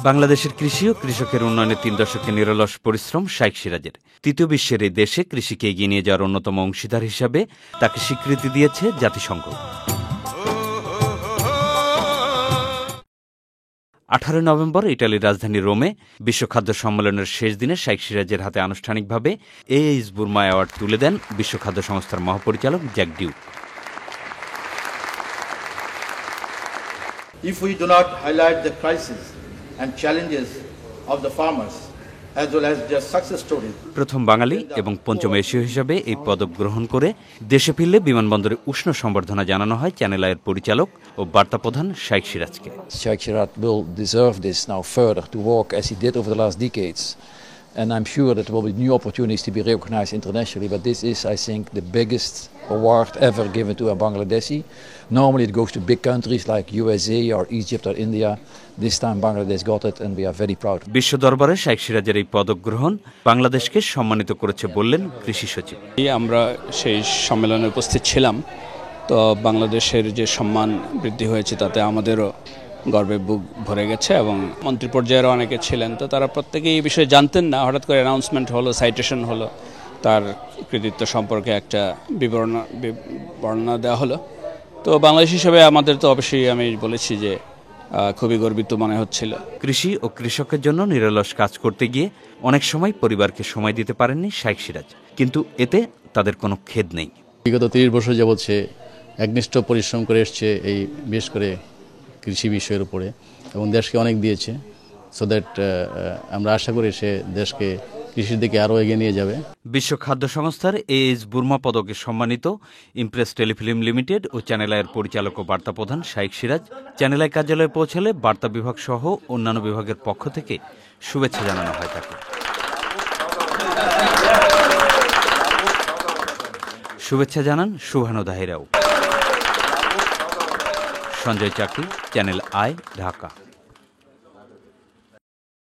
বাংলাদেশের কৃষি ও কৃষকের উন্নয়নে ৩ দশকের নিরলস পরিশ্রম শাইখ সিরাজের। তৃতীয় বিশ্বের এই দেশে কৃষিকে এগিয়ে নিয়ে যাওয়ার অন্যতম অংশীদার হিসাবে তাকে স্বীকৃতি দিয়েছে জাতিসংঘ। 18 নভেম্বর ইটালির রাজধানী রোমে বিশ্ব খাদ্য সম্মেলনের শেষ দিনে শাইখ সিরাজের হাতে আনুষ্ঠানিকভাবে এইচ বুরমা অ্যাওয়ার্ড তুলে দেন বিশ্ব খাদ্য সংস্থার মহাপরিচালক Jack Duke. If we do not highlight the crises and challenges of the farmers as well as their success stories. প্রথম বাঙালি এবং পঞ্চম এশীয় হিসেবে এই পদক গ্রহণ করে দেশে ফিরলে বিমানবন্দরে উষ্ণ সম্বর্ধনা জানানো হয় চ্যানেল আইয়ের পরিচালক ও বার্তা প্রধান শাইখ সিরাজকে। Shaikh Siraj will deserve this now further to walk as he did over the last decades. And I'm sure that there will be new opportunities to be recognized internationally, but this is, I think, the biggest award ever given to a Bangladeshi. Normally it goes to big countries like USA or Egypt or India. This time Bangladesh got it and we are very proud. বিশ্ব দরবারে শাইখ সিরাজের এই পদক গ্রহণ বাংলাদেশকে সম্মানিত করেছে বললেন কৃষি সচিব। আমরা সেই সম্মেলনে উপস্থিত ছিলাম, তো বাংলাদেশের যে সম্মান বৃদ্ধি হয়েছে তাতে আমাদেরও গর্বে বুক ভরে গেছে এবং মন্ত্রী পর্যায়েরও অনেকে ছিলেন, তো তারা প্রত্যেকেই এই বিষয়ে জানতেন না। হঠাৎ করে অ্যানাউন্সমেন্ট হলো, সাইটেশন হলো, তার কৃতিত্ব সম্পর্কে একটা বর্ণনা দেওয়া হলো। তো বাংলাদেশ হিসেবে আমাদের তো অবশ্যই আমি বলেছি যে খুবই গর্বিত মনে হচ্ছিল। কৃষি ও কৃষকের জন্য নিরলস কাজ করতে গিয়ে অনেক সময় পরিবারকে সময় দিতে পারেননি শাইখ সিরাজ, কিন্তু এতে তাদের কোনো খেদ নেই। বিগত 30 বছর যাবৎ সে একনিষ্ঠ পরিশ্রম করে এসছে এই বিশেষ করে কৃষি বিষয়ের উপরে এবং দেশকে অনেক দিয়েছে। সো দ্যাট আমরা আশা করি সে দেশকে কৃষির দিকে আরও এগিয়ে নিয়ে যাবে। বিশ্ব খাদ্য সংস্থার এইচ বুরমা পদকে সম্মানিত ইমপ্রেস টেলিফিল্ম লিমিটেড ও চ্যানেল আইয়ের পরিচালক ও বার্তা প্রধান শাইখ সিরাজ চ্যানেল আই কার্যালয়ে পৌঁছালে বার্তা বিভাগ সহ অন্যান্য বিভাগের পক্ষ থেকে শুভেচ্ছা জানানো হয় তাকে। শুভেচ্ছা জানান সুবহানু দাহিরাও। সঞ্জয় চাকরি, চ্যানেল আই, ঢাকা।